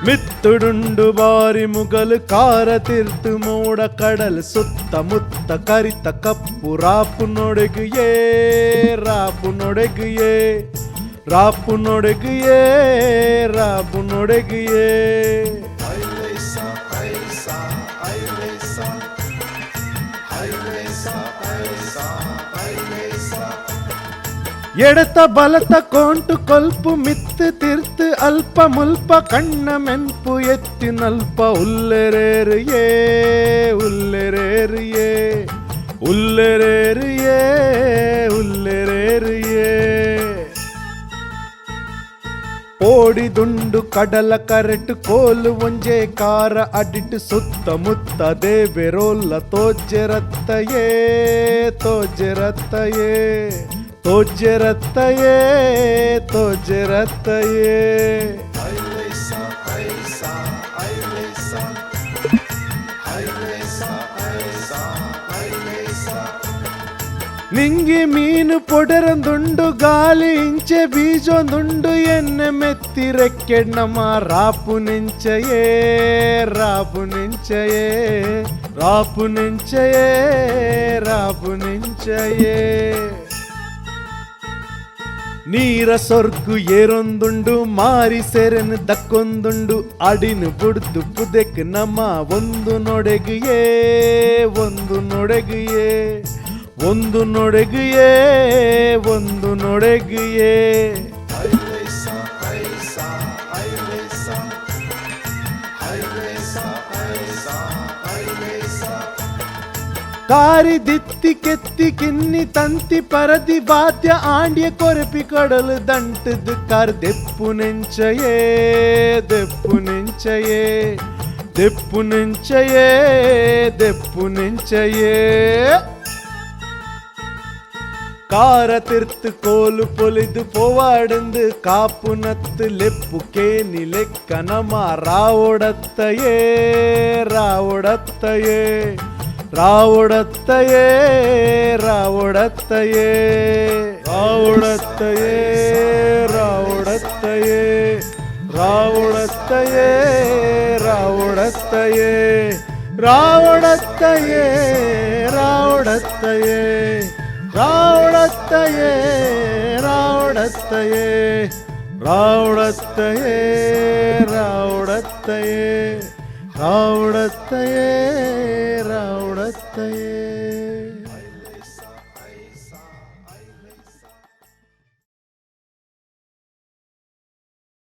ಮಿತ್ತುಡುಂಡು ಬಾರಿ ಮುಗಲು ಕಾರ ತೀರ್ತು ಮೋಡ ಕಡಲ್ ಸುತ್ತಮುತ್ತ ಕರಿತ ಕಪ್ಪು ರಾಪು ನೊಡಗಿಯೇ ರಾಪು ನೊಡಗಿಯೇ ರಾಪು ನೊಡಗಿಯೇ ರಾಪು ನೊಡಗಿಯೇ ಎಡತ ಬಲತ ಕೋಂಟು ಕೊಲ್ಪು ಮಿತ್ತು ತಿರ್ತು ಅಲ್ಪ ಮುಲ್ಪ ಕಣ್ಣ ಮೆಂಪು ಎತ್ತಿನಲ್ಪ ಉಲ್ಲೆರೇರಿಯೇ ಉಲ್ಲೆರೇರಿಯೇ ಉಲ್ಲೆರೇರಿಯೇ ಉಲ್ಲೆರೇರಿಯೇ ಓಡಿದುಂಡು ಕಡಲ ಕರೆಟು ಕೋಲು ಒಂಜೆ ಕಾರ ಅಡಿಟ್ಟು ಸುತ್ತಮುತ್ತ ದೇವೆರೋಲ್ಲ ತೋಜೆರತ್ತಯೇ ತೋಜೆರತ್ತಯೇ ತೋಜೆರತ್ತಯೇ ತೋಜೆರತ್ತಯೇ ನಿಂಗೆ ಮೀನು ಪೊಡೆರಂದುಂಡು ಗಾಲಿ ಇಂಚೆ ಬೀಜೊಂದುಂಡು ಎಣ್ಣೆ ಮೆತ್ತಿರೆಕ್ಕೆ ನಮ್ಮ ರಾಪು ನೆಂಚಯೇ ರಾಪು ನೆಂಚಯೇ ರಾಪು ನೆಂಚಯೇ ರಾಪು ನೆಂಚಯೇ ನೀರ ಸೊರ್ಗು ಏರೊಂದುಂಡು ಮಾರಿ ಸೆರೆನು ದಕ್ಕೊಂದುಂಡು ಅಡಿನು ಬುಡ್ದು ಪುದೆಕ್ ನಮ್ಮ ಒಂದು ನೊಡೆಗಿಯೇ ಒಂದು ನೊಡೆಗಿಯೇ ಒಂದು ನೊಡೆಗಿಯೇ ಒಂದು ನೊಡೆಗಿಯೇ ಕಾರಿ ದಿತ್ತಿ ಕೆತ್ತಿ ಕಿನ್ನಿ ತಂತಿ ಪರದಿ ವಾದ್ಯ ಆಂಡ್ಯ ಕೊರಪಿ ಕಡಲು ದಂಟದ ಕಾರ್ ದೆಪ್ಪು ನೆಂಚಯೇ ದೆಪ್ಪು ನೆಂಚಯೇ ದೆಪ್ಪು ನೆಂಚಯೇ ದೆಪ್ಪು ನೆಂಚಯೇ ಕಾರ ತಿರ್ತು ಕೋಲು ಪೊಲಿದು ಪೋವಾಡಂದು ಕಾಪು ನತ್ತು ಲೆಪ್ಪು ಕೇನಿ ಲೆಕ್ಕ ನಮ ರಾವೊಡತ್ತಯೇ ರಾವೊಡತ್ತಯೇ ರಾವೊಡತ್ತಯೇ ರಾವೊಡತ್ತಯೇ ರಾವೊಡತ್ತಯೇ ರಾವೊಡತ್ತಯೇ ರಾವೊಡತ್ತಯೇ ರಾವೊಡತ್ತಯೇ ರಾವೊಡತ್ತಯೇ ರಾವೊಡತ್ತಯೇ ರಾವೊಡತ್ತಯೇ ರಾವೊಡತ್ತಯೇ ರಾವೊಡತ್ತಯೇ ರಾವೊಡತ್ತಯೇ ರಾವೊಡತ್ತಯೇ ರಾವೊಡತ್ತಯೇ